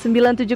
97,4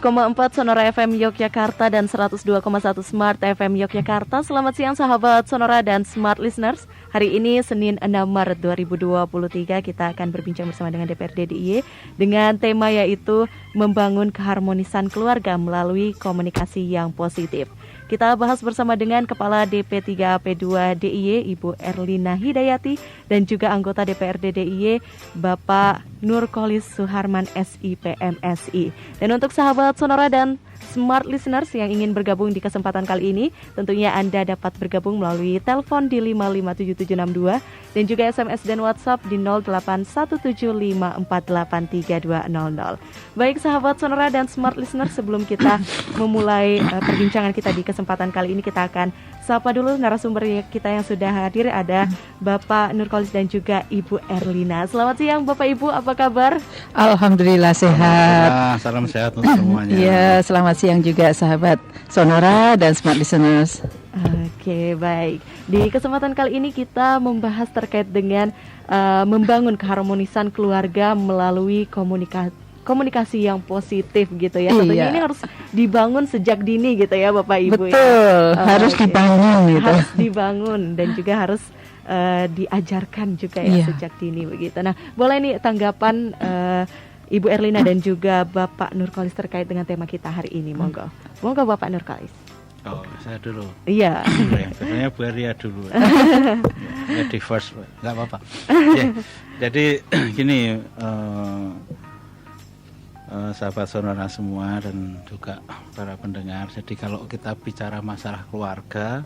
Sonora FM Yogyakarta dan 102,1 Smart FM Yogyakarta. Selamat siang sahabat Sonora dan Smart Listeners. Hari ini Senin 6 Maret 2023 kita akan berbincang bersama dengan DPRD DIY dengan tema yaitu membangun keharmonisan keluarga melalui komunikasi yang positif. Kita bahas bersama dengan Kepala DP3AP2 DIY Ibu Erlina Hidayati dan juga anggota DPRD DIY Bapak Nurkolis Suharman SIPMSI. Dan untuk sahabat Sonora dan Smart Listeners yang ingin bergabung di kesempatan kali ini, tentunya Anda dapat bergabung melalui telepon di 557762 dan juga SMS dan WhatsApp di 081754832000. Baik sahabat Sonora dan Smart Listeners, sebelum kita memulai perbincangan kita di kesempatan kali ini, kita akan sapa dulu narasumber kita yang sudah hadir. Ada Bapak Nurkolis dan juga Ibu Erlina. Selamat siang Bapak Ibu, apa kabar? Alhamdulillah sehat. Salam sehat untuk semuanya. Iya, selamat siang juga sahabat Sonora dan Smart Listeners. Oke, baik. Di kesempatan kali ini kita membahas terkait dengan membangun keharmonisan keluarga melalui komunikasi yang positif gitu ya. Tentunya ini harus dibangun sejak dini gitu ya Bapak Ibu. Betul, ya? Harus dibangun gitu. Harus dibangun dan juga harus diajarkan juga ya sejak dini begitu. Nah, boleh nih tanggapan Ibu Erlina dan juga Bapak Nurkolis terkait dengan tema kita hari ini, monggo. Monggo Bapak Nurkolis. Oh, saya dulu. Iya. Sebenarnya Bu Eria dulu. Jadi first, nggak apa-apa. Jadi gini, sahabat Sonora semua dan juga para pendengar. Jadi kalau kita bicara masalah keluarga,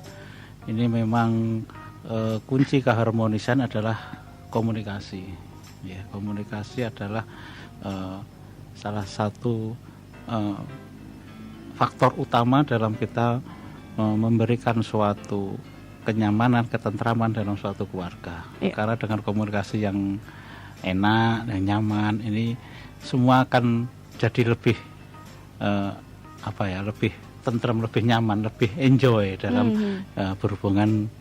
ini memang kunci keharmonisan adalah komunikasi. Ya, komunikasi adalah salah satu faktor utama dalam kita memberikan suatu kenyamanan, ketentraman dalam suatu keluarga. Karena dengan komunikasi yang enak dan nyaman, ini semua akan jadi lebih lebih tentram, lebih nyaman, lebih enjoy dalam berhubungan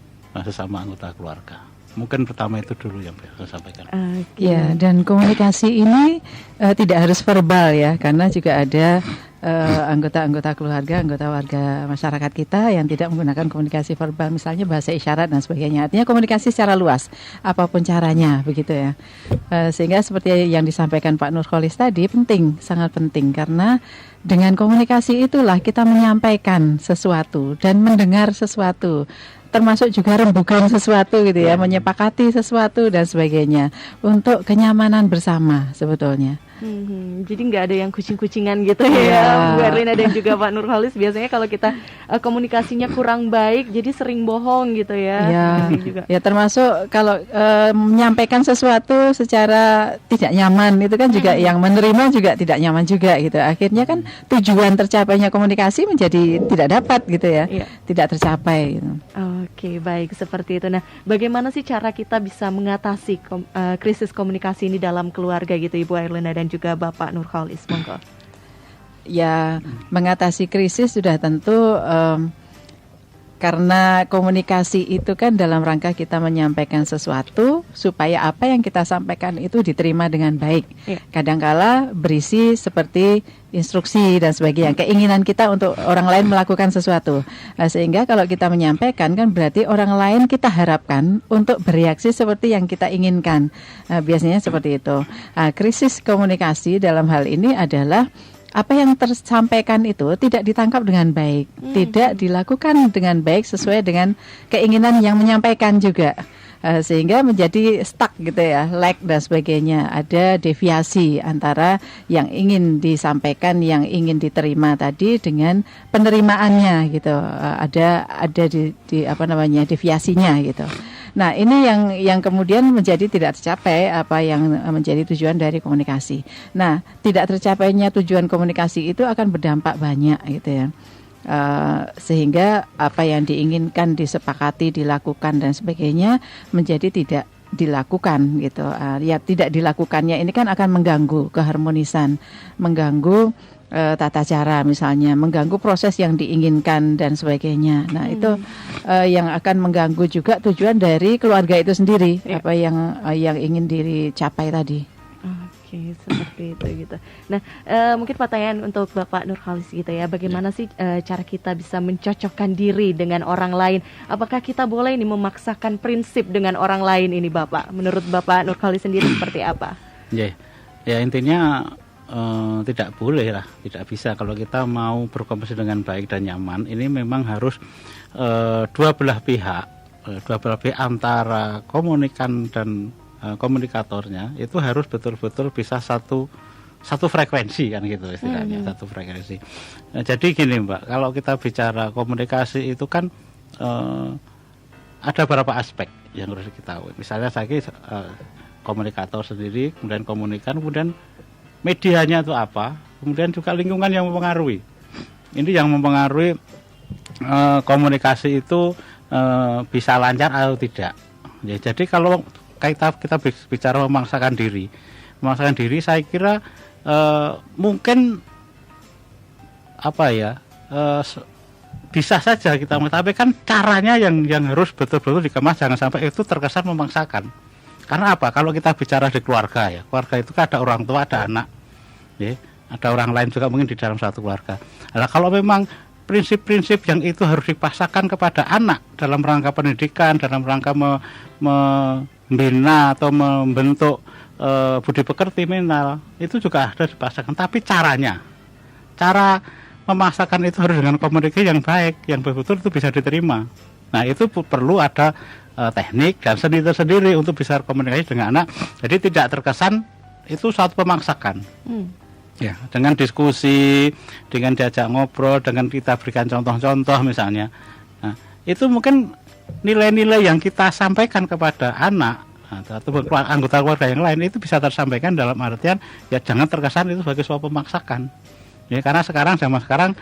sesama anggota keluarga. Mungkin pertama itu dulu yang saya sampaikan. Ya, dan komunikasi ini tidak harus verbal ya, karena juga ada anggota-anggota keluarga, anggota warga masyarakat kita yang tidak menggunakan komunikasi verbal, misalnya bahasa isyarat dan sebagainya. Artinya komunikasi secara luas, apapun caranya, begitu ya. Sehingga seperti yang disampaikan Pak Nurkolis tadi, penting, sangat penting, karena dengan komunikasi itulah kita menyampaikan sesuatu dan mendengar sesuatu, termasuk juga rembukan sesuatu gitu ya, menyepakati sesuatu dan sebagainya untuk kenyamanan bersama sebetulnya. Jadi nggak ada yang kucing-kucingan gitu ya, Bu Erlina dan juga Pak Nurkolis. Biasanya kalau kita komunikasinya kurang baik, jadi sering bohong gitu ya. Ya termasuk kalau menyampaikan sesuatu secara tidak nyaman itu kan juga yang menerima juga tidak nyaman juga gitu. Akhirnya kan tujuan tercapainya komunikasi menjadi tidak dapat gitu ya, tidak tercapai. Gitu. Oke, baik seperti itu. Nah, bagaimana sih cara kita bisa mengatasi krisis komunikasi ini dalam keluarga gitu, Ibu Erlina dan juga Bapak Nurkolis, monggo. Ya, mengatasi krisis sudah tentu karena komunikasi itu kan dalam rangka kita menyampaikan sesuatu supaya apa yang kita sampaikan itu diterima dengan baik. Kadangkala berisi seperti instruksi dan sebagainya, keinginan kita untuk orang lain melakukan sesuatu. Sehingga kalau kita menyampaikan kan berarti orang lain kita harapkan untuk bereaksi seperti yang kita inginkan. Biasanya seperti itu. Krisis komunikasi dalam hal ini adalah apa yang tersampaikan itu tidak ditangkap dengan baik, tidak dilakukan dengan baik sesuai dengan keinginan yang menyampaikan juga. Sehingga menjadi stuck gitu ya, lag dan sebagainya. Ada deviasi antara yang ingin disampaikan, yang ingin diterima tadi dengan penerimaannya gitu. Ada deviasinya gitu. Nah, ini yang kemudian menjadi tidak tercapai apa yang menjadi tujuan dari komunikasi. Nah, tidak tercapainya tujuan komunikasi itu akan berdampak banyak gitu ya. Sehingga apa yang diinginkan, disepakati, dilakukan dan sebagainya menjadi tidak dilakukan gitu. Ya tidak dilakukannya ini kan akan mengganggu keharmonisan, mengganggu tata cara misalnya, mengganggu proses yang diinginkan dan sebagainya. Nah itu yang akan mengganggu juga tujuan dari keluarga itu sendiri, apa yang ingin dicapai tadi. Oke, seperti itu gitu. Nah, mungkin pertanyaan untuk Bapak Nurholis gitu ya. Bagaimana sih cara kita bisa mencocokkan diri dengan orang lain? Apakah kita boleh ini memaksakan prinsip dengan orang lain ini, Bapak? Menurut Bapak Nurholis sendiri seperti apa? Ya intinya tidak boleh lah, tidak bisa. Kalau kita mau berkomunikasi dengan baik dan nyaman, ini memang harus dua belah pihak antara komunikan dan komunikatornya itu harus betul-betul bisa satu frekuensi kan gitu istilahnya, satu frekuensi. Nah, jadi gini Mbak, kalau kita bicara komunikasi itu kan ada beberapa aspek yang harus diketahui. Misalnya saya komunikator sendiri, kemudian komunikan, kemudian medianya itu apa, kemudian juga lingkungan yang mempengaruhi. Ini yang mempengaruhi komunikasi itu bisa lancar atau tidak. Ya, jadi kalau kita bicara memaksakan diri saya kira mungkin bisa saja kita, tapi kan caranya yang harus betul-betul dikemas, jangan sampai itu terkesan memaksakan. Karena apa? Kalau kita bicara di keluarga ya, keluarga itu kan ada orang tua, ada anak, ya, ada orang lain juga mungkin di dalam satu keluarga. Nah, kalau memang prinsip-prinsip yang itu harus dipasarkan kepada anak dalam rangka pendidikan, dalam rangka membina atau membentuk budi pekerti mental, itu juga harus dipasarkan. Tapi cara memasarkan itu harus dengan komunikasi yang baik, yang betul-betul itu bisa diterima. Nah, itu perlu ada teknik dan seni tersendiri untuk bisa komunikasi dengan anak. Jadi tidak terkesan itu suatu pemaksakan. Ya, dengan diskusi, dengan diajak ngobrol, dengan kita berikan contoh-contoh misalnya. Nah, itu mungkin nilai-nilai yang kita sampaikan kepada anak atau anggota keluarga yang lain itu bisa tersampaikan dalam artian ya jangan terkesan itu sebagai suatu pemaksakan. Ya, karena zaman sekarang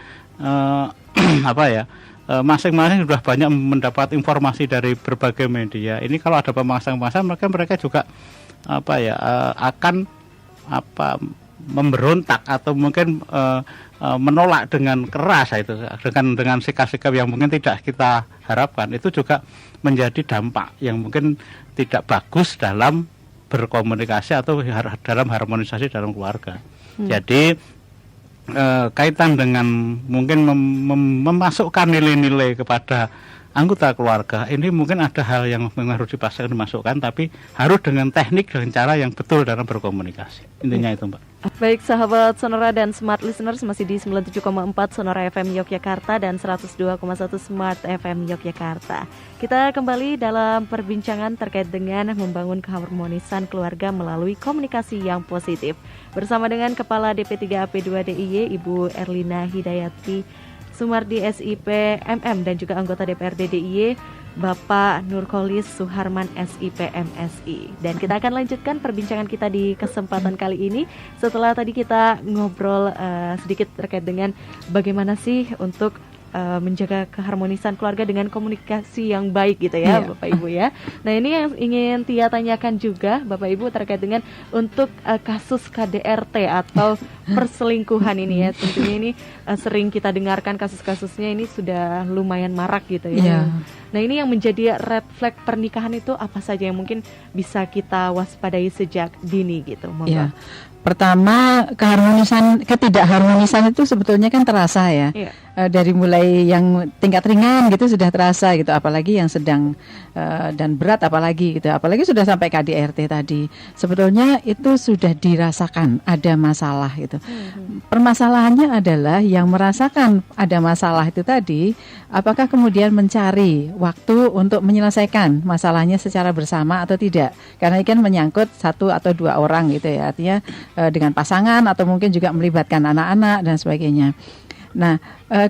masing-masing sudah banyak mendapat informasi dari berbagai media. Ini kalau ada pemaksaan mereka juga akan memberontak atau mungkin menolak dengan keras itu, dengan sikap-sikap yang mungkin tidak kita harapkan. Itu juga menjadi dampak yang mungkin tidak bagus dalam berkomunikasi atau dalam harmonisasi dalam keluarga. Jadi kaitan dengan mungkin memasukkan nilai-nilai kepada anggota keluarga, ini mungkin ada hal yang memang harus dimasukkan, tapi harus dengan teknik dan cara yang betul dalam berkomunikasi. Intinya itu, Mbak. Baik sahabat Sonora dan Smart Listeners, masih di 97,4 Sonora FM Yogyakarta dan 102,1 Smart FM Yogyakarta. Kita kembali dalam perbincangan terkait dengan membangun keharmonisan keluarga melalui komunikasi yang positif. Bersama dengan Kepala DP3AP2 DIY Ibu Erlina Hidayati Sumardi SIP MM dan juga anggota DPRD DIY Bapak Nurholis Suharman SIP MSI. Dan kita akan lanjutkan perbincangan kita di kesempatan kali ini setelah tadi kita ngobrol sedikit terkait dengan bagaimana sih untuk menjaga keharmonisan keluarga dengan komunikasi yang baik gitu ya, Bapak Ibu ya. Nah, ini yang ingin Tia tanyakan juga Bapak Ibu terkait dengan untuk kasus KDRT atau perselingkuhan ini ya. Tentunya ini sering kita dengarkan kasus-kasusnya, ini sudah lumayan marak gitu ya. Nah, ini yang menjadi red flag pernikahan itu apa saja yang mungkin bisa kita waspadai sejak dini gitu? Iya. Pertama, ketidakharmonisan itu sebetulnya kan terasa ya. Dari mulai yang tingkat ringan gitu sudah terasa gitu, apalagi yang sedang dan berat apalagi gitu. Apalagi sudah sampai KDRT tadi. Sebetulnya itu sudah dirasakan ada masalah gitu. Permasalahannya adalah yang merasakan ada masalah itu tadi, apakah kemudian mencari waktu untuk menyelesaikan masalahnya secara bersama atau tidak. Karena ini kan menyangkut satu atau dua orang gitu ya. Artinya dengan pasangan atau mungkin juga melibatkan anak-anak dan sebagainya. Nah,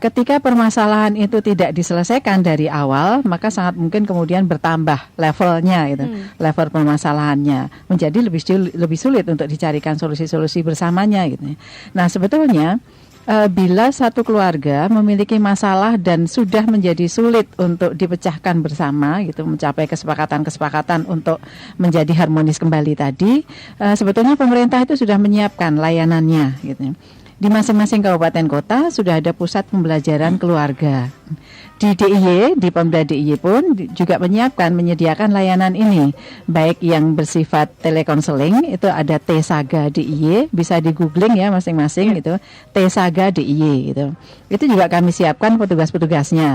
ketika permasalahan itu tidak diselesaikan dari awal, maka sangat mungkin kemudian bertambah levelnya gitu, level permasalahannya menjadi lebih sulit untuk dicarikan solusi-solusi bersamanya gitu. Nah, sebetulnya bila satu keluarga memiliki masalah dan sudah menjadi sulit untuk dipecahkan bersama gitu, mencapai kesepakatan untuk menjadi harmonis kembali tadi, sebetulnya pemerintah itu sudah menyiapkan layanannya gitu. Di masing-masing kabupaten kota sudah ada pusat pembelajaran keluarga. Di DIY, di Pemda DIY pun juga menyediakan layanan ini, baik yang bersifat telekonseling, itu ada T-Saga DIY, bisa di googling ya masing-masing itu T-Saga DIY gitu. Itu juga kami siapkan petugas-petugasnya,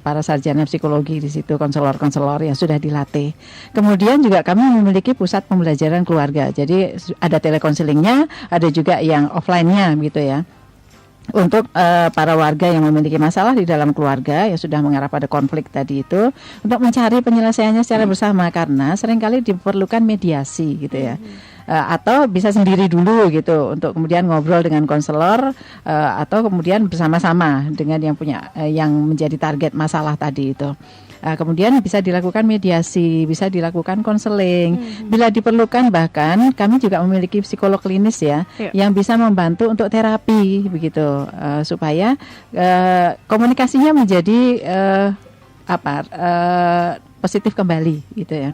para sarjana psikologi di situ, konselor-konselor yang sudah dilatih. Kemudian juga kami memiliki pusat pembelajaran keluarga, jadi ada telekonselingnya, ada juga yang offline-nya gitu ya. Untuk para warga yang memiliki masalah di dalam keluarga yang sudah mengarah pada konflik tadi itu, untuk mencari penyelesaiannya secara bersama, karena seringkali diperlukan mediasi gitu ya. Atau bisa sendiri dulu gitu untuk kemudian ngobrol dengan konselor, atau kemudian bersama-sama dengan yang punya yang menjadi target masalah tadi itu. Kemudian bisa dilakukan mediasi, bisa dilakukan konseling. Bila diperlukan bahkan kami juga memiliki psikolog klinis ya, yang bisa membantu untuk terapi begitu, supaya komunikasinya menjadi positif kembali gitu ya.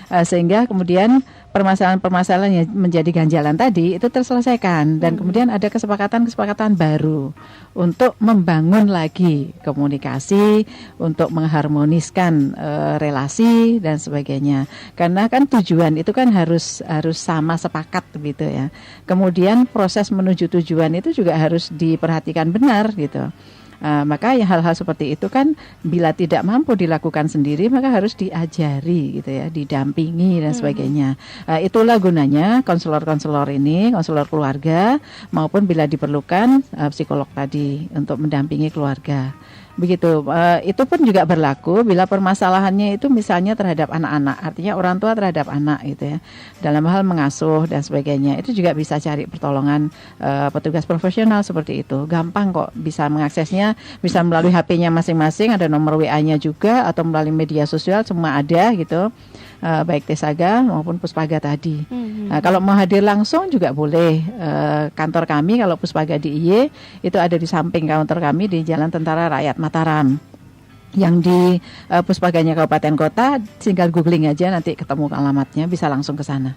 Sehingga kemudian permasalahan-permasalahan yang menjadi ganjalan tadi itu terselesaikan, dan kemudian ada kesepakatan-kesepakatan baru untuk membangun lagi komunikasi, untuk mengharmoniskan relasi dan sebagainya. Karena kan tujuan itu kan harus sama sepakat gitu ya. Kemudian proses menuju tujuan itu juga harus diperhatikan benar gitu. Maka ya hal-hal seperti itu kan bila tidak mampu dilakukan sendiri, maka harus diajari gitu ya, didampingi dan sebagainya. Itulah gunanya konselor-konselor ini, konselor keluarga, maupun bila diperlukan psikolog tadi untuk mendampingi keluarga. Begitu, itu pun juga berlaku bila permasalahannya itu misalnya terhadap anak-anak, artinya orang tua terhadap anak gitu ya, dalam hal mengasuh dan sebagainya, itu juga bisa cari pertolongan petugas profesional seperti itu. Gampang kok bisa mengaksesnya, bisa melalui HP-nya masing-masing, ada nomor WA-nya juga, atau melalui media sosial semua ada gitu, baik T-Saga maupun Puspaga tadi. Kalau mau hadir langsung juga boleh. Kantor kami kalau Puspaga DIY itu ada di samping kantor kami di Jalan Tentara Rakyat Mataram. Yang di Puspaganya Kabupaten Kota, tinggal googling aja nanti ketemu alamatnya, bisa langsung ke sana.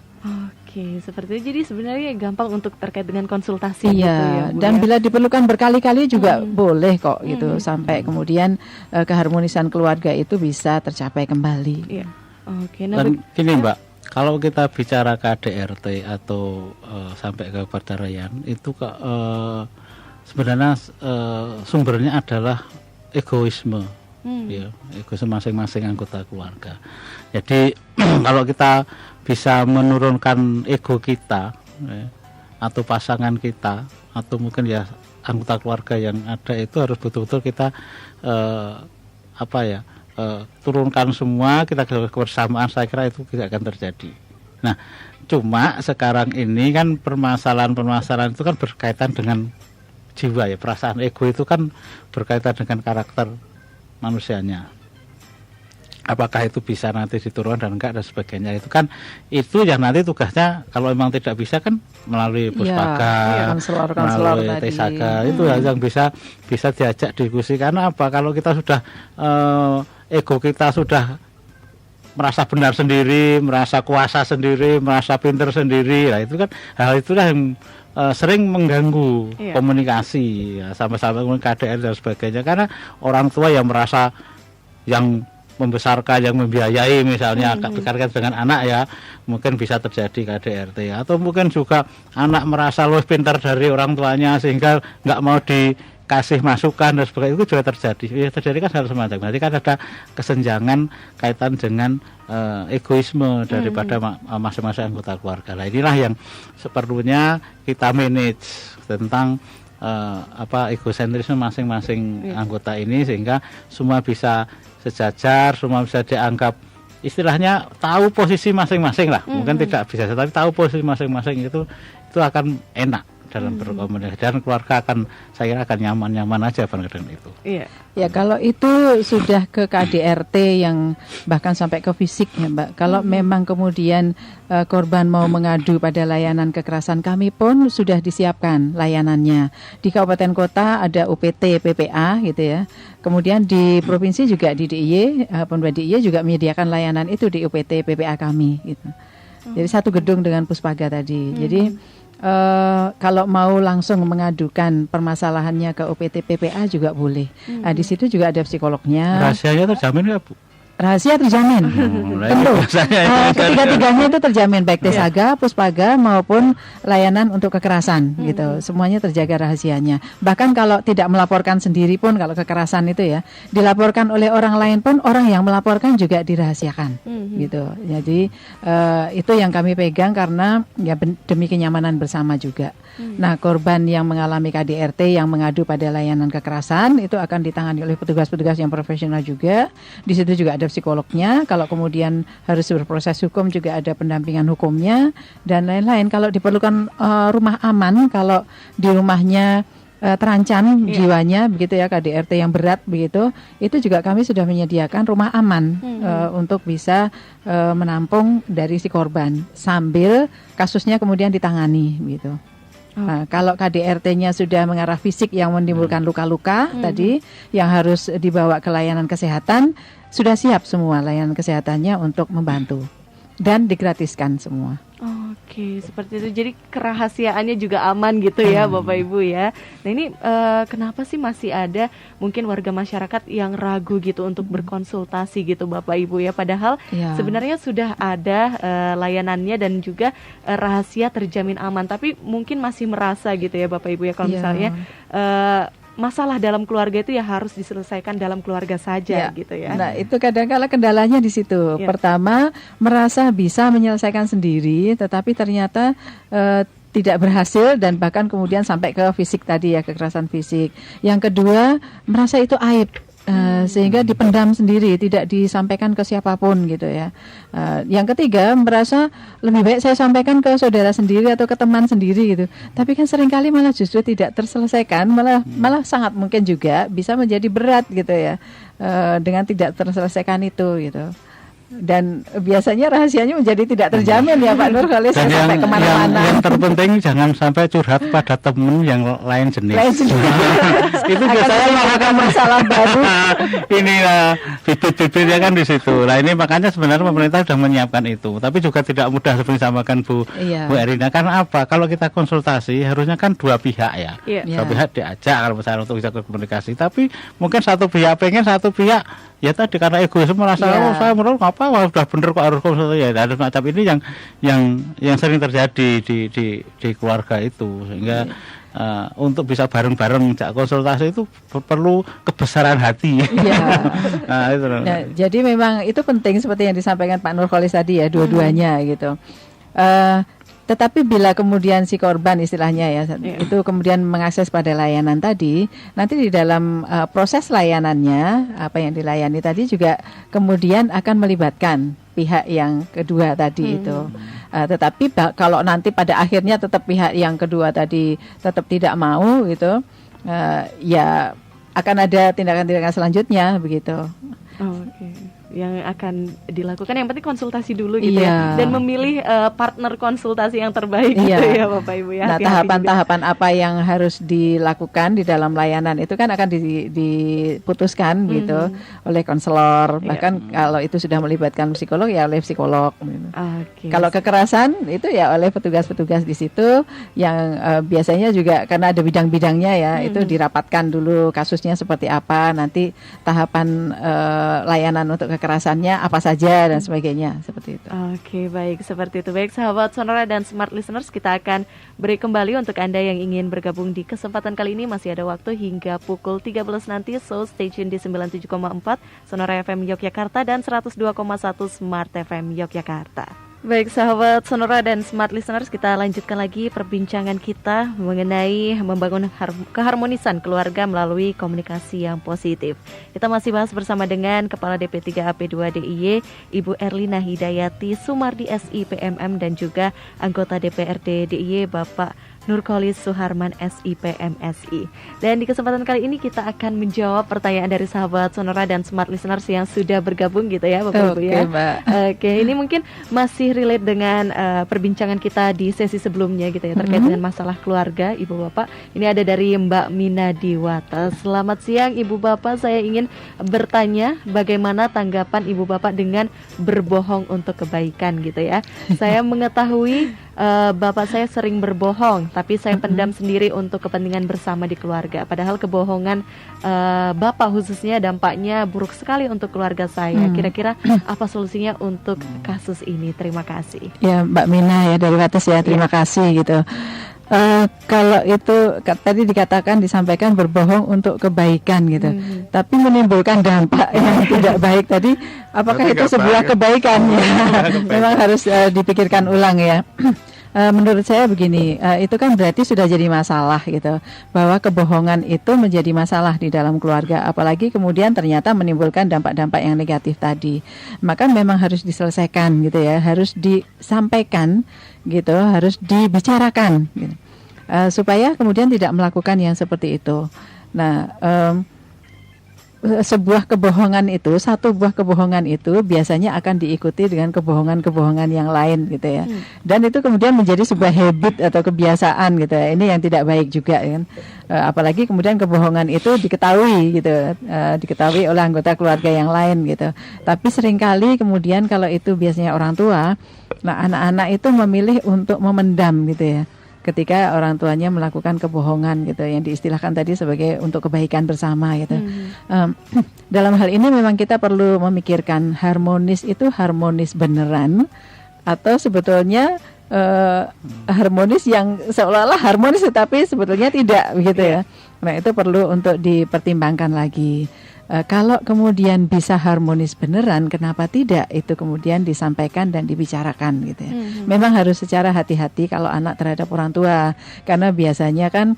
Oke, seperti itu. Jadi sebenarnya gampang untuk terkait dengan konsultasi iya, gitu ya, Bu, dan ya? bila diperlukan berkali-kali juga boleh kok gitu, sampai kemudian keharmonisan keluarga itu bisa tercapai kembali. Iya. Oke, nah Dan gini Mbak, kalau kita bicara KDRT atau sampai ke perceraian itu sebenarnya sumbernya adalah egoisme, ya, egoisme masing-masing anggota keluarga. Jadi kalau kita bisa menurunkan ego kita, ya, atau pasangan kita, atau mungkin ya anggota keluarga yang ada, itu harus betul-betul kita turunkan semua, kita kebersamaan, saya kira itu tidak akan terjadi. Nah, cuma sekarang ini kan permasalahan-permasalahan itu kan berkaitan dengan jiwa ya, perasaan ego itu kan berkaitan dengan karakter manusianya. Apakah itu bisa nanti diturunkan dan enggak dan sebagainya, itu yang nanti tugasnya kalau memang tidak bisa kan melalui Puspaga, melalui T-Saga, itu yang bisa diajak diskusi. Karena apa, kalau kita sudah ego kita sudah merasa benar sendiri, merasa kuasa sendiri, merasa pintar sendiri, nah itu kan hal itulah yang sering mengganggu komunikasi ya, sama-sama KDR dan sebagainya. Karena orang tua yang merasa yang membesarkan, yang membiayai misalnya terkait dengan anak ya, mungkin bisa terjadi KDRT, atau mungkin juga anak merasa lebih pintar dari orang tuanya sehingga nggak mau dikasih masukan dan sebagainya, itu juga terjadi. Ya, terjadi kan hal semacam. Nanti kan ada kesenjangan kaitan dengan egoisme daripada masing-masing anggota keluarga. Nah, inilah yang seperlunya kita manage tentang egosentrisme masing-masing anggota ini, sehingga semua bisa sejajar, semua bisa dianggap istilahnya tahu posisi masing-masing lah. Mungkin tidak bisa, tapi tahu posisi masing-masing itu akan enak dalam berkomunikasi, dan keluarga akan, saya kira akan nyaman-nyaman aja dengan itu. Iya. Ya, kalau itu sudah ke KDRT yang bahkan sampai ke fisik ya Mbak. Kalau memang kemudian korban mau mengadu pada layanan kekerasan, kami pun sudah disiapkan layanannya. Di kabupaten kota ada UPT PPA gitu ya. Kemudian di provinsi juga di DIY, Pemda DIY juga menyediakan layanan itu di UPT PPA kami gitu. Jadi satu gedung dengan Puspaga tadi. Jadi kalau mau langsung mengadukan permasalahannya ke OPT PPA juga boleh. Nah, di situ juga ada psikolognya. Rahasianya terjamin nggak, Bu? Rahasia terjamin, tentu. Ketiga-tiganya itu terjamin, baik Tesaga, Puspaga maupun layanan untuk kekerasan, gitu. Semuanya terjaga rahasianya. Bahkan kalau tidak melaporkan sendiri pun, kalau kekerasan itu ya, dilaporkan oleh orang lain pun, orang yang melaporkan juga dirahasiakan, gitu. Jadi itu yang kami pegang karena ya demi kenyamanan bersama juga. Nah, korban yang mengalami KDRT yang mengadu pada layanan kekerasan itu akan ditangani oleh petugas-petugas yang profesional juga. Di situ juga ada psikolognya. Kalau kemudian harus berproses hukum juga ada pendampingan hukumnya dan lain-lain. Kalau diperlukan rumah aman, kalau di rumahnya terancam jiwanya begitu ya, KDRT yang berat begitu, itu juga kami sudah menyediakan rumah aman untuk bisa menampung dari si korban sambil kasusnya kemudian ditangani begitu. Nah, kalau KDRT-nya sudah mengarah fisik yang menimbulkan luka-luka tadi yang harus dibawa ke layanan kesehatan, sudah siap semua layanan kesehatannya untuk membantu dan digratiskan semua. Oke, seperti itu. Jadi kerahasiaannya juga aman gitu ya, Bapak Ibu ya. Nah ini kenapa sih masih ada mungkin warga masyarakat yang ragu gitu untuk berkonsultasi gitu, Bapak Ibu ya. Padahal sebenarnya sudah ada layanannya dan juga rahasia terjamin aman. Tapi mungkin masih merasa gitu ya, Bapak Ibu ya, kalau misalnya masalah dalam keluarga itu ya harus diselesaikan dalam keluarga saja gitu ya. Nah, itu kadang-kala kendalanya di situ. Pertama, merasa bisa menyelesaikan sendiri, tetapi ternyata tidak berhasil dan bahkan kemudian sampai ke fisik tadi ya, kekerasan fisik. Yang kedua, merasa itu aib. Sehingga dipendam sendiri, tidak disampaikan ke siapapun gitu ya. Yang ketiga, merasa lebih baik saya sampaikan ke saudara sendiri atau ke teman sendiri gitu. Tapi kan seringkali malah justru tidak terselesaikan, malah sangat mungkin juga bisa menjadi berat gitu ya, dengan tidak terselesaikan itu gitu. Dan biasanya rahasianya menjadi tidak terjamin ya Pak Nur kalau saya sampai kemana-mana. Yang terpenting jangan sampai curhat pada teman yang lain jenis. Itu biasanya menghasilkan masalah baru. Ini bibit-bibitnya kan di situ. Nah ini makanya sebenarnya pemerintah sudah menyiapkan itu. Tapi juga tidak mudah seperti disampaikan Bu Erina. Karena apa? Kalau kita konsultasi harusnya kan dua pihak ya. Dua pihak diajak kalau misalnya untuk bisa komunikasi. Tapi mungkin satu pihak pengen, satu pihak ya tadi karena egois merasa saya menurut apa sudah benar kok harus konsultasi ya. Ada macam ini yang sering terjadi di keluarga itu sehingga untuk bisa bareng-bareng konsultasi itu perlu kebesaran hati. Jadi memang itu penting seperti yang disampaikan Pak Nurholis tadi ya, dua-duanya gitu. Tetapi bila kemudian si korban istilahnya ya itu kemudian mengakses pada layanan tadi, nanti di dalam proses layanannya apa yang dilayani tadi juga kemudian akan melibatkan pihak yang kedua tadi itu. Tetapi kalau nanti pada akhirnya tetap pihak yang kedua tadi tetap tidak mau gitu, ya akan ada tindakan-tindakan selanjutnya begitu. Yang akan dilakukan, yang penting konsultasi dulu gitu ya, dan memilih partner konsultasi yang terbaik gitu ya Bapak Ibu ya. Nah, tahapan-tahapan apa yang harus dilakukan di dalam layanan itu kan akan diputuskan gitu oleh konselor, bahkan kalau itu sudah melibatkan psikolog ya oleh psikolog gitu. Kalau kekerasan itu ya oleh petugas-petugas di situ yang biasanya juga karena ada bidang-bidangnya ya, itu dirapatkan dulu kasusnya seperti apa, nanti tahapan layanan untuk kekerasannya apa saja dan sebagainya seperti itu. Oke, baik seperti itu. Baik sahabat Sonora dan Smart Listeners, kita akan break kembali untuk Anda yang ingin bergabung di kesempatan kali ini. Masih ada waktu hingga pukul 13 nanti. So stay tune di 97,4 Sonora FM Yogyakarta dan 102,1 Smart FM Yogyakarta. Baik sahabat Sonora dan Smart Listeners, kita lanjutkan lagi perbincangan kita mengenai membangun keharmonisan keluarga melalui komunikasi yang positif. Kita masih bahas bersama dengan Kepala DP3AP2 DIY Ibu Erlina Hidayati Sumardi SI PMM dan juga anggota DPRD DIY Bapak Nurholis Suharman SIPMSI. Dan di kesempatan kali ini kita akan menjawab pertanyaan dari sahabat Sonora dan Smart Listeners yang sudah bergabung gitu ya Bapak Ibu ya. Oke, ini mungkin masih relate dengan perbincangan kita di sesi sebelumnya gitu ya, terkait dengan masalah keluarga Ibu Bapak. Ini ada dari Mbak Mina Diwata. Selamat siang Ibu Bapak, saya ingin bertanya bagaimana tanggapan Ibu Bapak dengan berbohong untuk kebaikan gitu ya. Saya mengetahui bapak saya sering berbohong, tapi saya pendam sendiri untuk kepentingan bersama di keluarga. Padahal kebohongan bapak khususnya dampaknya buruk sekali untuk keluarga saya. Kira-kira apa solusinya untuk kasus ini? Terima kasih. Ya, Mbak Mina ya dari Wates ya, terima kasih gitu. Kalau itu tadi disampaikan berbohong untuk kebaikan gitu, tapi menimbulkan dampak yang tidak baik tadi, apakah itu sebuah kebaikan ya? Memang harus dipikirkan ulang ya. Menurut saya begini, itu kan berarti sudah jadi masalah gitu, bahwa kebohongan itu menjadi masalah di dalam keluarga, apalagi kemudian ternyata menimbulkan dampak-dampak yang negatif tadi. Maka memang harus diselesaikan gitu ya, harus disampaikan gitu, harus dibicarakan gitu. Supaya kemudian tidak melakukan yang seperti itu. Nah, sebuah kebohongan itu, satu buah kebohongan itu biasanya akan diikuti dengan kebohongan-kebohongan yang lain gitu ya. Dan itu kemudian menjadi sebuah habit atau kebiasaan gitu ya. Ini yang tidak baik juga kan. Apalagi kemudian kebohongan itu diketahui gitu, diketahui oleh anggota keluarga yang lain gitu. Tapi seringkali kemudian kalau itu biasanya orang tua, nah anak-anak itu memilih untuk memendam gitu ya, ketika orang tuanya melakukan kebohongan gitu, yang diistilahkan tadi sebagai untuk kebaikan bersama gitu. Dalam hal ini memang kita perlu memikirkan harmonis itu harmonis beneran atau sebetulnya harmonis yang seolah-olah harmonis tetapi sebetulnya tidak begitu ya. Nah, itu perlu untuk dipertimbangkan lagi. Kalau kemudian bisa harmonis beneran, kenapa tidak itu kemudian disampaikan dan dibicarakan gitu ya. Memang harus secara hati-hati kalau anak terhadap orang tua, karena biasanya kan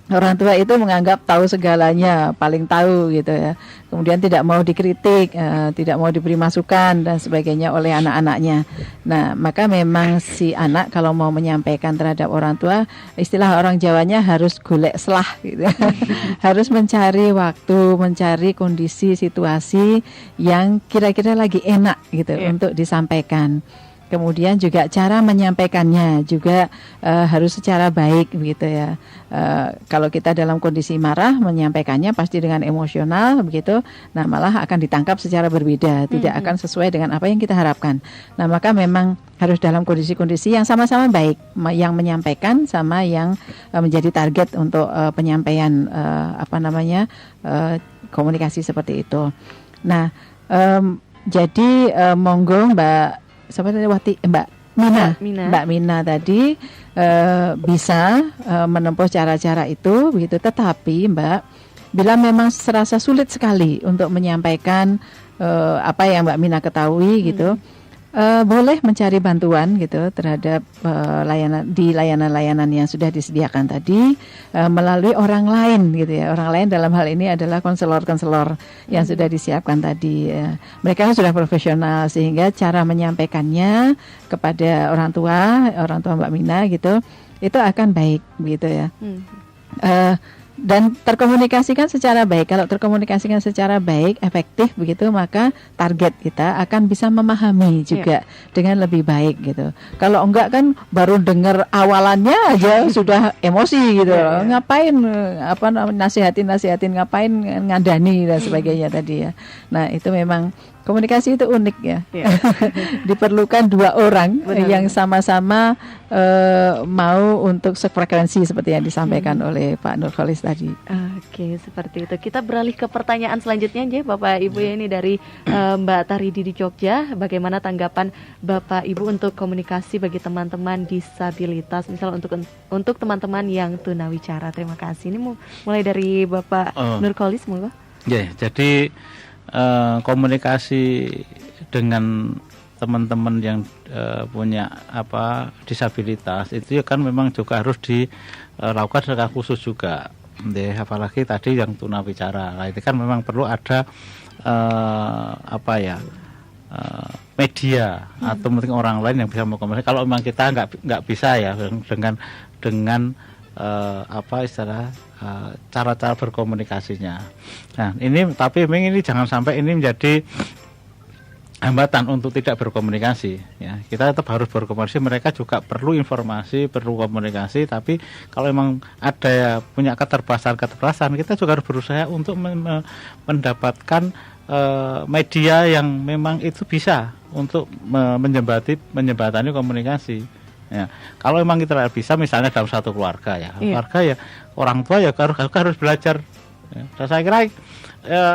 orang tua itu menganggap tahu segalanya, paling tahu gitu ya. Kemudian tidak mau dikritik, tidak mau diberi masukan dan sebagainya oleh anak-anaknya. Nah, maka memang si anak kalau mau menyampaikan terhadap orang tua, istilah orang Jawanya harus golek selah gitu. Harus mencari waktu, mencari kondisi situasi yang kira-kira lagi enak gitu untuk disampaikan. Kemudian juga cara menyampaikannya juga harus secara baik begitu ya. Kalau kita dalam kondisi marah menyampaikannya pasti dengan emosional begitu, nah malah akan ditangkap secara berbeda, tidak akan sesuai dengan apa yang kita harapkan. Nah, maka memang harus dalam kondisi-kondisi yang sama-sama baik, yang menyampaikan sama yang menjadi target untuk penyampaian komunikasi seperti itu. Nah, jadi monggo Mbak Mina tadi bisa menempuh cara-cara itu begitu. Tetapi Mbak, bila memang serasa sulit sekali untuk menyampaikan apa yang Mbak Mina ketahui gitu, boleh mencari bantuan gitu terhadap layanan-layanan yang sudah disediakan tadi melalui orang lain gitu ya. Orang lain dalam hal ini adalah konselor-konselor yang sudah disiapkan tadi. Mereka sudah profesional sehingga cara menyampaikannya kepada orang tua Mbak Mina gitu itu akan baik gitu ya. Dan terkomunikasikan secara baik. Kalau terkomunikasikan secara baik, efektif begitu, maka target kita akan bisa memahami juga dengan lebih baik gitu. Kalau enggak kan baru dengar awalannya aja sudah emosi gitu. Ngapain nasihatin ngapain ngandani dan sebagainya tadi ya. Nah, itu memang komunikasi itu unik ya. Diperlukan dua orang yang sama-sama mau untuk sefrekuensi seperti yang disampaikan oleh Pak Nurholis tadi. Oke, seperti itu. Kita beralih ke pertanyaan selanjutnya aja Bapak Ibu ya, ini dari Mbak Taridi di Jogja. Bagaimana tanggapan Bapak Ibu untuk komunikasi bagi teman-teman disabilitas, misal untuk teman-teman yang tunawicara? Terima kasih. Ini mulai dari Bapak Nurholis monggo. Ya, jadi komunikasi dengan teman-teman yang punya disabilitas itu kan memang juga harus dilakukan secara khusus juga. Apalagi tadi yang tunawicara. Nah, itu kan memang perlu ada media atau mungkin orang lain yang bisa mengkomunikasi. Kalau memang kita nggak bisa ya dengan cara-cara berkomunikasinya. Nah, tapi ini jangan sampai ini menjadi hambatan untuk tidak berkomunikasi ya. Kita tetap harus berkomunikasi, mereka juga perlu informasi, perlu komunikasi, tapi kalau memang ada punya keterbatasan, kita juga harus berusaha untuk mendapatkan media yang memang itu bisa untuk menjembatani komunikasi. Ya, kalau memang kita tidak bisa, misalnya dalam satu keluarga ya, keluarga ya orang tua ya harus belajar. Ya. Dan saya kira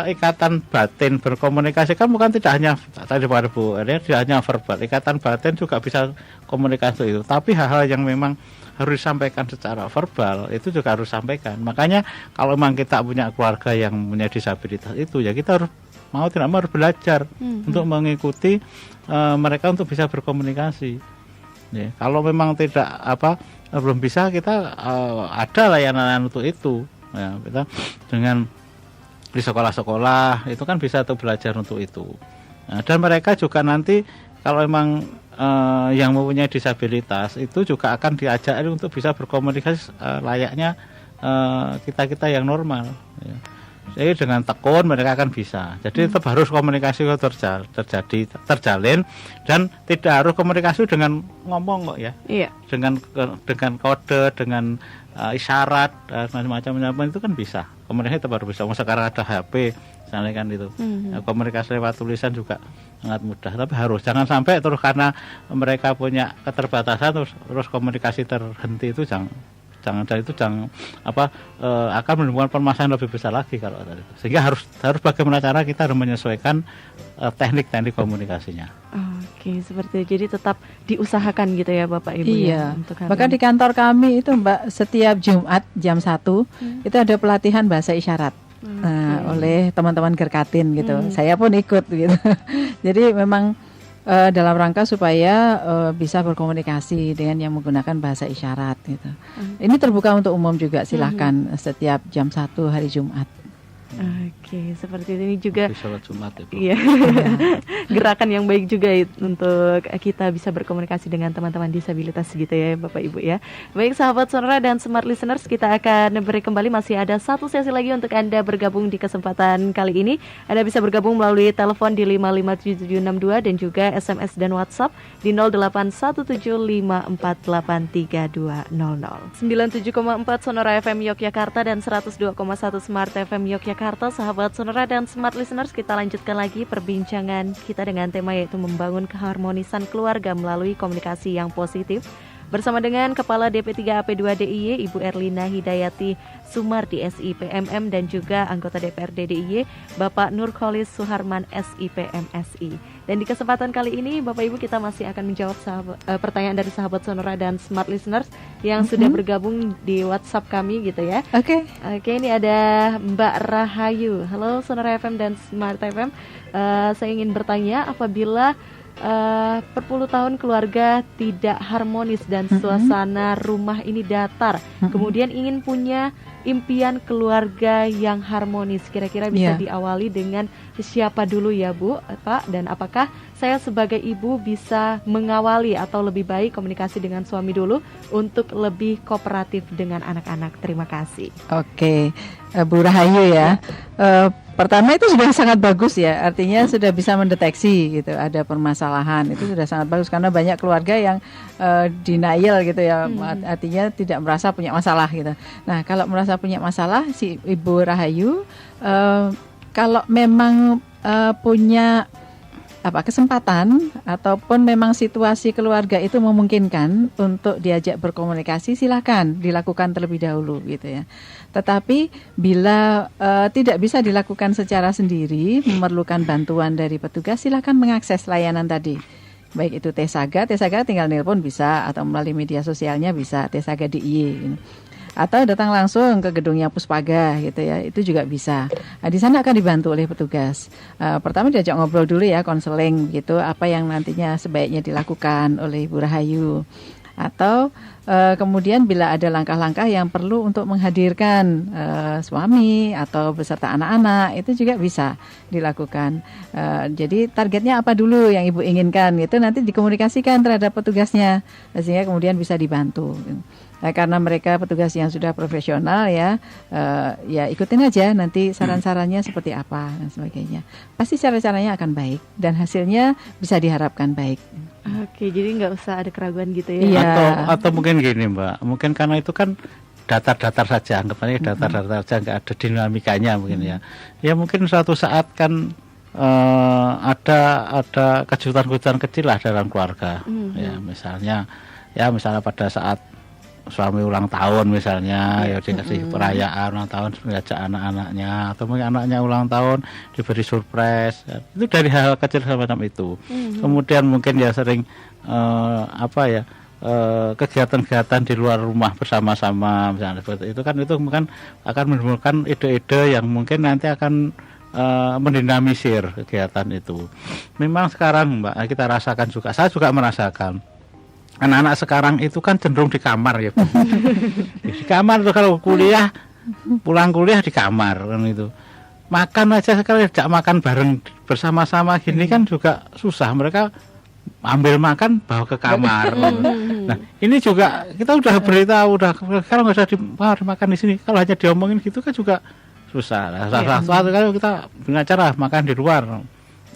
ikatan batin berkomunikasi kan bukan tidak hanya tadi Bu, tidak hanya verbal, ikatan batin juga bisa komunikasi itu. Tapi hal-hal yang memang harus disampaikan secara verbal itu juga harus disampaikan. Makanya kalau memang kita punya keluarga yang punya disabilitas itu ya kita harus mau tidak mau harus belajar untuk mengikuti mereka untuk bisa berkomunikasi. Ya, kalau memang tidak belum bisa kita ada layanan untuk itu. Ya, kita dengan di sekolah-sekolah itu kan bisa tuh belajar untuk itu. Nah, dan mereka juga nanti kalau memang yang mempunyai disabilitas itu juga akan diajak untuk bisa berkomunikasi layaknya kita yang normal. Ya. Jadi dengan tekun mereka akan bisa. Jadi tetap harus komunikasi terjalin dan tidak harus komunikasi dengan ngomong kok ya. Iya. Dengan kode, dengan isyarat dan macam-macam itu kan bisa. Komunikasi tetap harus bisa. Sekarang ada HP, misalnya kan itu. Komunikasi lewat tulisan juga sangat mudah. Tapi harus jangan sampai terus karena mereka punya keterbatasan terus komunikasi terhenti itu jangan akan menimbulkan permasalahan lebih besar lagi kalau tadi. Sehingga harus bagaimana cara kita harus menyesuaikan teknik-teknik komunikasinya. Oke, seperti itu. Jadi tetap diusahakan gitu ya Bapak Ibu. Iya. Ya, bahkan di kantor kami itu Mbak setiap Jumat jam 1 itu ada pelatihan bahasa isyarat. Oleh teman-teman Gerkatin gitu. Saya pun ikut gitu. Jadi memang dalam rangka supaya bisa berkomunikasi dengan yang menggunakan bahasa isyarat gitu. Ini terbuka untuk umum juga, silahkan setiap jam 1 hari Jumat. Oke, seperti ini juga sholat Jumat ya, Bu. Iya. Gerakan yang baik juga untuk kita bisa berkomunikasi dengan teman-teman disabilitas gitu ya Bapak Ibu ya. Baik sahabat Sonora dan Smart Listeners, kita akan beri kembali, masih ada satu sesi lagi untuk Anda bergabung di kesempatan kali ini. Anda bisa bergabung melalui telepon di 55762 dan juga SMS dan WhatsApp di 0817548320. 97,4 Sonora FM Yogyakarta dan 102,1 Smart FM Yogyakarta. Sahabat Sonora dan Smart Listeners, kita lanjutkan lagi perbincangan kita dengan tema yaitu membangun keharmonisan keluarga melalui komunikasi yang positif bersama dengan Kepala DP3AP2 DIY Ibu Erlina Hidayati Sumardi SIPMM dan juga anggota DPRD DIY Bapak Nurkholis Suharman SIPMSI. Dan di kesempatan kali ini Bapak Ibu kita masih akan menjawab pertanyaan dari sahabat Sonora dan Smart Listeners yang sudah bergabung di WhatsApp kami gitu ya. Oke, ini ada Mbak Rahayu. Halo Sonora FM dan Smart FM. Saya ingin bertanya, apabila berpuluh tahun keluarga tidak harmonis dan suasana rumah ini datar, kemudian ingin punya impian keluarga yang harmonis, kira-kira bisa diawali dengan siapa dulu ya Bu, Pak, dan apakah saya sebagai ibu bisa mengawali atau lebih baik komunikasi dengan suami dulu untuk lebih kooperatif dengan anak-anak? Terima kasih. Oke, Bu Rahayu ya. Pertama itu sudah sangat bagus ya, artinya sudah bisa mendeteksi gitu ada permasalahan, itu sudah sangat bagus karena banyak keluarga yang denial gitu ya, artinya tidak merasa punya masalah gitu. Nah kalau merasa punya masalah si Ibu Rahayu, kalau memang punya kesempatan ataupun memang situasi keluarga itu memungkinkan untuk diajak berkomunikasi, silakan dilakukan terlebih dahulu gitu ya. Tetapi bila tidak bisa dilakukan secara sendiri, memerlukan bantuan dari petugas, silakan mengakses layanan tadi. Baik itu Tesaga tinggal nelpon bisa, atau melalui media sosialnya bisa, Tesaga DIY. Atau datang langsung ke gedungnya Puspaga gitu ya, itu juga bisa. Nah, di sana akan dibantu oleh petugas. Pertama diajak ngobrol dulu ya, konseling gitu, apa yang nantinya sebaiknya dilakukan oleh Ibu Rahayu. Atau kemudian bila ada langkah-langkah yang perlu untuk menghadirkan suami atau beserta anak-anak, itu juga bisa dilakukan. Jadi targetnya apa dulu yang Ibu inginkan, itu nanti dikomunikasikan terhadap petugasnya, sehingga kemudian bisa dibantu. Nah, karena mereka petugas yang sudah profesional ya ikutin aja nanti saran-sarannya seperti apa dan sebagainya. Pasti cara-caranya akan baik dan hasilnya bisa diharapkan baik. Oke, jadi nggak usah ada keraguan gitu ya. Iya. Atau mungkin gini Mbak, mungkin karena itu kan datar-datar saja, anggapannya datar-datar saja, nggak ada dinamikanya mungkin ya. Ya mungkin suatu saat kan ada kejutan-kejutan kecil lah dalam keluarga. Ya misalnya pada saat suami ulang tahun misalnya, ya dikasih perayaan ulang tahun, mengajak anak-anaknya, atau mungkin anaknya ulang tahun diberi surprise. Itu dari hal kecil semacam itu. Kemudian mungkin ya sering kegiatan-kegiatan di luar rumah bersama-sama misalnya seperti itu kan akan menimbulkan ide-ide yang mungkin nanti akan mendinamisir kegiatan itu. Memang sekarang Mbak kita rasakan juga, saya juga merasakan anak-anak sekarang itu kan cenderung di kamar ya. Di kamar tuh kalau kuliah, pulang kuliah di kamar kan itu. Makan aja sekali tidak makan bareng bersama-sama gini kan juga susah. Mereka ambil makan bawa ke kamar. Nah ini juga kita udah beritahu, kalau nggak usah dimakan di sini. Kalau hanya diomongin gitu kan juga susah. Nah, salah-satu kalau kita dengan cara makan di luar.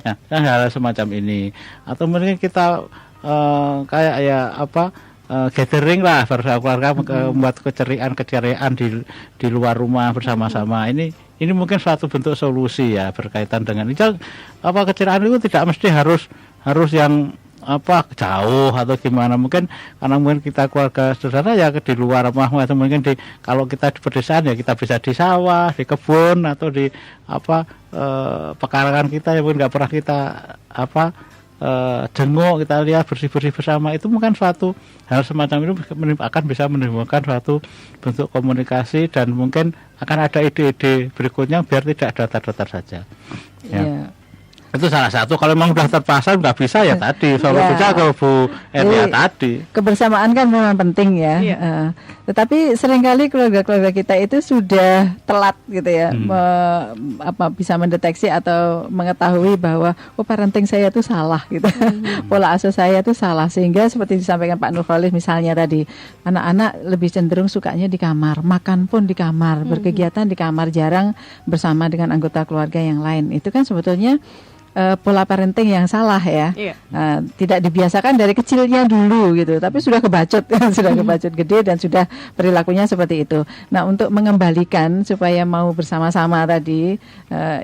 Nah hal semacam ini. Atau mungkin kita kayak gathering lah bersama keluarga, membuat keceriaan di luar rumah bersama-sama. Ini mungkin suatu bentuk solusi ya berkaitan dengan ini. Keceriaan itu tidak mesti harus yang jauh atau gimana, mungkin karena mungkin kita keluarga sederhana ya di luar rumah, atau mungkin kalau kita di pedesaan ya kita bisa di sawah, di kebun, atau di pekarangan kita yang mungkin nggak pernah kita jenguk, kita lihat bersih-bersih bersama. Itu mungkin suatu hal semacam itu akan bisa menimbulkan suatu bentuk komunikasi, dan mungkin akan ada ide-ide berikutnya biar tidak datar-datar saja ya. Itu salah satu. Kalau memang sudah terpasang nggak bisa ya tadi solusinya ke Bu Etia tadi. Kebersamaan kan memang penting ya. Tetapi seringkali keluarga-keluarga kita itu sudah telat gitu ya, bisa mendeteksi atau mengetahui bahwa parenting saya itu salah gitu, pola asuh saya itu salah, sehingga seperti disampaikan Pak Nurholis misalnya tadi, anak-anak lebih cenderung sukanya di kamar, makan pun di kamar, berkegiatan di kamar, jarang bersama dengan anggota keluarga yang lain. Itu kan sebetulnya pola parenting yang salah ya. Tidak dibiasakan dari kecilnya dulu gitu, tapi sudah kebacut gede dan sudah perilakunya seperti itu. Nah, untuk mengembalikan supaya mau bersama-sama tadi,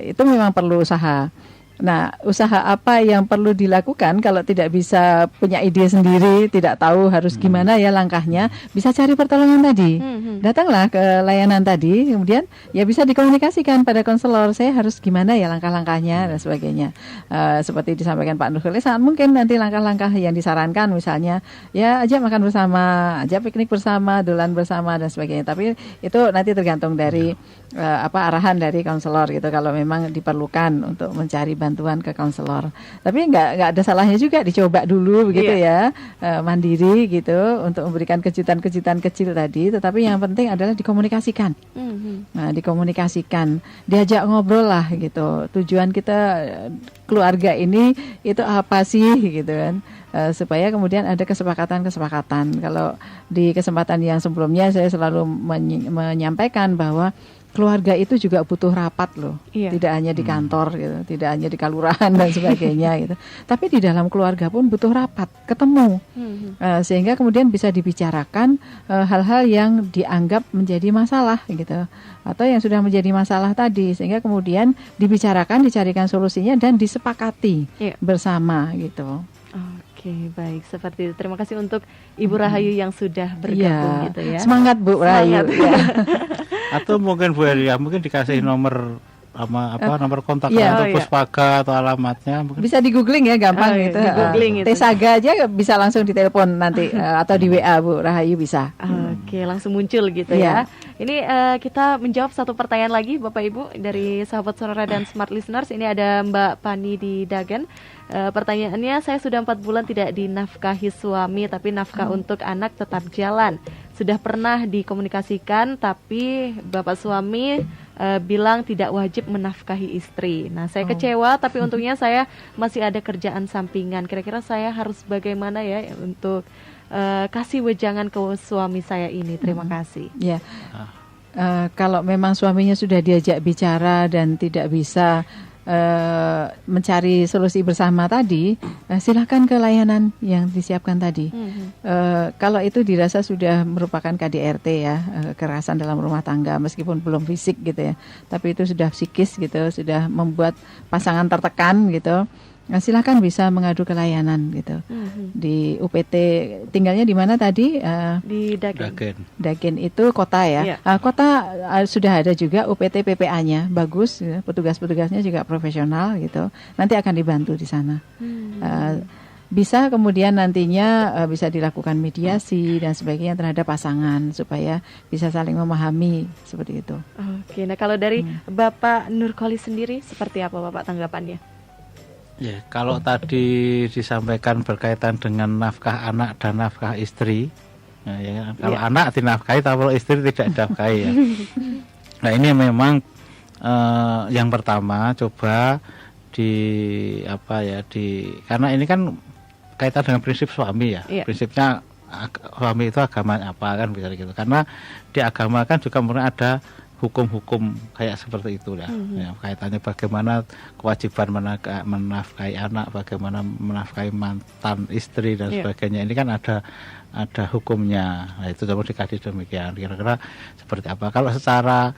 itu memang perlu usaha. Nah, usaha apa yang perlu dilakukan kalau tidak bisa punya ide sendiri, tidak tahu harus gimana ya langkahnya, bisa cari pertolongan tadi. Datanglah ke layanan tadi, kemudian ya bisa dikomunikasikan pada konselor, saya harus gimana ya langkah-langkahnya dan sebagainya. Seperti disampaikan Pak Nurholis, sangat mungkin nanti langkah-langkah yang disarankan misalnya ya ajak makan bersama, ajak piknik bersama, dolan bersama dan sebagainya. Tapi itu nanti tergantung dari arahan dari konselor gitu, kalau memang diperlukan untuk mencari bantuan ke konselor. Tapi nggak ada salahnya juga dicoba dulu begitu ya, mandiri gitu untuk memberikan kejutan-kejutan kecil tadi. Tetapi yang penting adalah dikomunikasikan. Nah, dikomunikasikan, diajak ngobrol lah gitu. Tujuan kita keluarga ini itu apa sih gitu kan? Supaya kemudian ada kesepakatan. Kalau di kesempatan yang sebelumnya saya selalu menyampaikan bahwa keluarga itu juga butuh rapat loh, tidak hanya di kantor gitu, tidak hanya di kelurahan dan sebagainya gitu, tapi di dalam keluarga pun butuh rapat, ketemu, sehingga kemudian bisa dibicarakan hal-hal yang dianggap menjadi masalah gitu, atau yang sudah menjadi masalah tadi, sehingga kemudian dibicarakan, dicarikan solusinya dan disepakati bersama gitu. Oke, baik. Seperti itu. Terima kasih untuk Ibu Rahayu yang sudah bergabung gitu ya. Semangat Bu Rahayu. Atau mungkin Bu Elia mungkin dikasih nomor nomor kontak atau Puspaga atau alamatnya mungkin. Bisa di googling ya, gampang gitu. T-Saga aja bisa langsung ditelepon nanti atau di WA Bu Rahayu bisa. Oke, langsung muncul gitu ya. Ini kita menjawab satu pertanyaan lagi Bapak Ibu dari sahabat Sonora dan Smart Listeners. Ini ada Mbak Pani di Dagen. Pertanyaannya, saya sudah 4 bulan tidak dinafkahi suami, tapi nafkah untuk anak tetap jalan. Sudah pernah dikomunikasikan, tapi bapak suami bilang tidak wajib menafkahi istri. Nah, saya kecewa, tapi untungnya saya masih ada kerjaan sampingan. Kira-kira saya harus bagaimana ya untuk kasih wejangan ke suami saya ini? Terima kasih. Kalau memang suaminya sudah diajak bicara dan tidak bisa mencari solusi bersama tadi, silakan ke layanan yang disiapkan tadi. Kalau itu dirasa sudah merupakan KDRT ya, kekerasan dalam rumah tangga, meskipun belum fisik gitu ya, tapi itu sudah psikis gitu, sudah membuat pasangan tertekan gitu. Nah, silakan bisa mengadu ke layanan gitu. Di UPT tinggalnya di mana tadi? Di Dagen. Dagen itu kota ya. Kota sudah ada juga UPT PPA-nya bagus, ya. Petugas-petugasnya juga profesional gitu. Nanti akan dibantu di sana. Bisa kemudian nantinya bisa dilakukan mediasi dan sebagainya terhadap pasangan supaya bisa saling memahami seperti itu. Oke, nah kalau dari Bapak Nurkolis sendiri seperti apa Bapak tanggapannya? Ya, kalau tadi disampaikan berkaitan dengan nafkah anak dan nafkah istri, ya, kalau anak dinafkahi, tapi kalau istri tidak dinafkahi ya. Nah ini memang yang pertama coba karena ini kan kaitan dengan prinsip suami ya, prinsipnya suami itu agama apa kan bisa gitu. Karena di agama kan juga mungkin ada hukum-hukum kayak seperti itu ya. Ya, kaitannya bagaimana kewajiban menafkahi anak, bagaimana menafkahi mantan istri dan sebagainya. Ini kan ada hukumnya. Nah, itu coba dikaji demikian. Kira-kira seperti apa? Kalau secara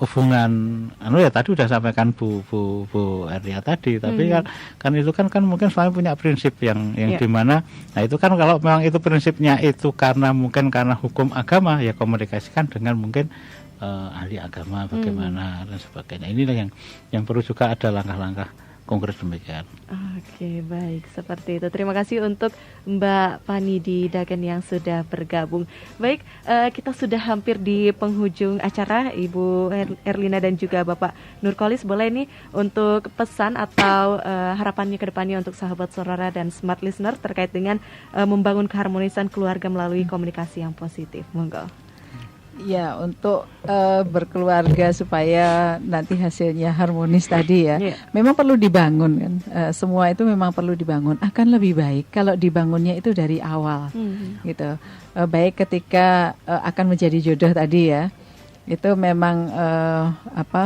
hubungan ya tadi udah sampaikan Bu Erlia tadi, tapi kan itu kan mungkin suami punya prinsip yang dimana, nah itu kan kalau memang itu prinsipnya itu karena hukum agama, ya komunikasikan dengan mungkin ahli agama bagaimana dan sebagainya. Inilah yang perlu juga ada langkah-langkah konkret demikian. Oke, baik, seperti itu. Terima kasih untuk Mbak Fani di Dagen yang sudah bergabung. Baik, kita sudah hampir di penghujung acara, Ibu Erlina dan juga Bapak Nurkolis. Boleh nih untuk pesan atau harapannya ke depannya untuk sahabat Sonora dan Smart Listener terkait dengan membangun keharmonisan keluarga melalui komunikasi yang positif. Monggo. Ya, untuk berkeluarga supaya nanti hasilnya harmonis tadi ya, memang perlu dibangun kan. Semua itu memang perlu dibangun. Akan lebih baik kalau dibangunnya itu dari awal, gitu. Baik ketika akan menjadi jodoh tadi ya, itu memang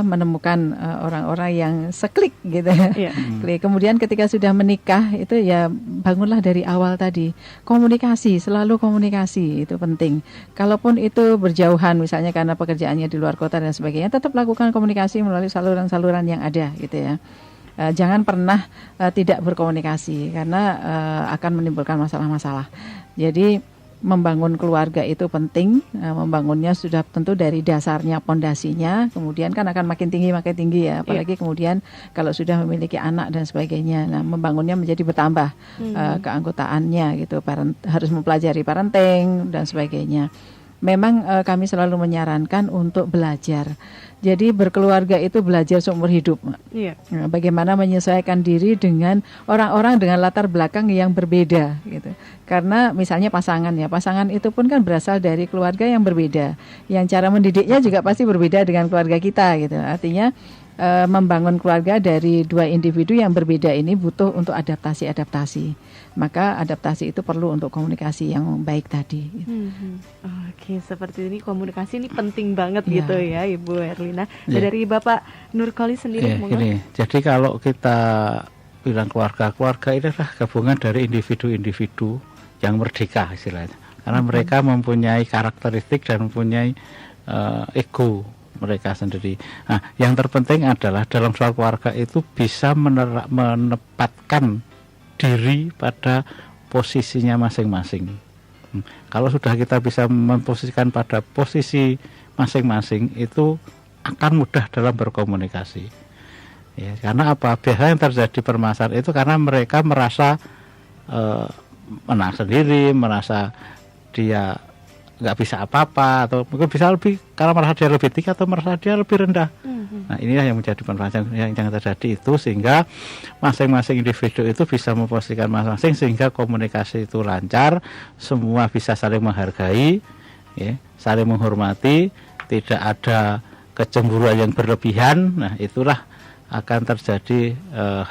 menemukan orang-orang yang seklik gitu ya. Kemudian ketika sudah menikah itu ya bangunlah dari awal tadi. Komunikasi, selalu komunikasi itu penting. Kalaupun itu berjauhan misalnya karena pekerjaannya di luar kota dan sebagainya, tetap lakukan komunikasi melalui saluran-saluran yang ada gitu ya. Jangan pernah tidak berkomunikasi karena akan menimbulkan masalah-masalah. Jadi membangun keluarga itu penting, membangunnya sudah tentu dari dasarnya, pondasinya, kemudian kan akan makin tinggi ya, apalagi kemudian kalau sudah memiliki anak dan sebagainya, nah membangunnya menjadi bertambah keanggotaannya gitu, harus mempelajari parenting dan sebagainya. Memang kami selalu menyarankan untuk belajar. Jadi berkeluarga itu belajar seumur hidup. Nah, bagaimana menyesuaikan diri dengan orang-orang dengan latar belakang yang berbeda gitu. Karena misalnya pasangan itu pun kan berasal dari keluarga yang berbeda. Yang cara mendidiknya juga pasti berbeda dengan keluarga kita gitu. Artinya membangun keluarga dari dua individu yang berbeda ini butuh untuk adaptasi. Maka adaptasi itu perlu untuk komunikasi yang baik tadi. Oke, seperti ini komunikasi ini penting banget gitu ya, Ibu Erlina. Dari Bapak Nurkolis sendiri, jadi kalau kita bilang keluarga ini adalah gabungan dari individu-individu yang merdeka istilahnya. Karena mereka mempunyai karakteristik dan mempunyai ego mereka sendiri. Nah, yang terpenting adalah dalam suatu keluarga itu bisa menempatkan diri pada posisinya masing-masing. Kalau sudah kita bisa memposisikan pada posisi masing-masing, itu akan mudah dalam berkomunikasi. Ya, karena apa? Biasanya yang terjadi permasalahan itu karena mereka merasa menang sendiri, merasa dia nggak bisa apa-apa, atau mungkin bisa lebih karena merasa dia lebih tinggi atau merasa dia lebih rendah. Nah, inilah yang menjadi permasalahan yang terjadi itu, sehingga masing-masing individu itu bisa memposisikan masing-masing sehingga komunikasi itu lancar, semua bisa saling menghargai, ya, saling menghormati, tidak ada kecemburuan yang berlebihan. Nah, itulah akan terjadi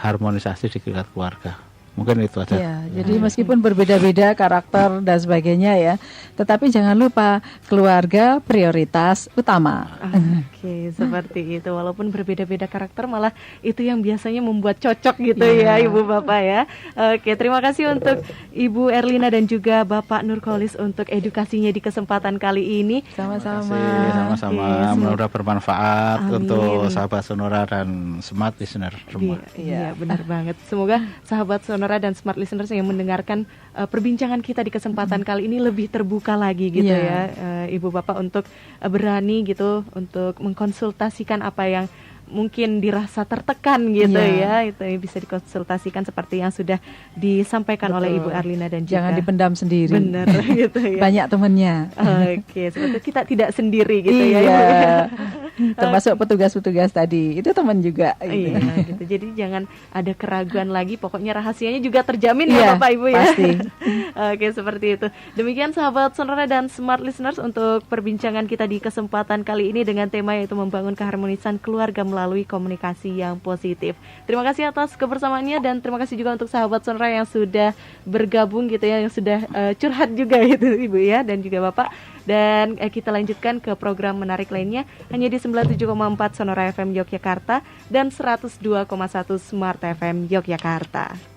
harmonisasi di keluarga. Mungkin itu aja. Ya, jadi meskipun berbeda-beda karakter dan sebagainya ya, tetapi jangan lupa keluarga prioritas utama. Oke, seperti itu. Walaupun berbeda-beda karakter, malah itu yang biasanya membuat cocok gitu ya, Ibu Bapak ya. Oke, terima kasih untuk Ibu Erlina dan juga Bapak Nurkolis untuk edukasinya di kesempatan kali ini. Sama-sama. Sama-sama. Mudah-mudahan bermanfaat Amin. untuk sahabat Sonora dan Smart Listener semua. Iya, benar banget. Semoga sahabat Sonora dan Smart Listeners yang mendengarkan perbincangan kita di kesempatan kali ini lebih terbuka lagi gitu ya, Ibu Bapak, untuk berani gitu untuk mengkonsultasikan apa yang mungkin dirasa tertekan gitu ya, itu bisa dikonsultasikan seperti yang sudah disampaikan oleh Ibu Erlina dan juga. Jangan dipendam sendiri. Benar gitu ya. Banyak temennya. Oke, seperti kita tidak sendiri gitu ya. Iya. Termasuk petugas-petugas tadi, itu teman juga. Iya, gitu. Jadi jangan ada keraguan lagi. Pokoknya rahasianya juga terjamin ya, Iya, Bapak Ibu ya. pasti. Oke, seperti itu. Demikian sahabat Sonora dan Smart Listeners untuk perbincangan kita di kesempatan kali ini dengan tema yaitu membangun keharmonisan keluarga melalui komunikasi yang positif. Terima kasih atas kebersamaannya dan terima kasih juga untuk sahabat Sonora yang sudah bergabung gitu ya, yang sudah curhat juga gitu Ibu ya dan juga Bapak. Dan kita lanjutkan ke program menarik lainnya hanya di 97,4 Sonora FM Yogyakarta dan 102,1 Smart FM Yogyakarta.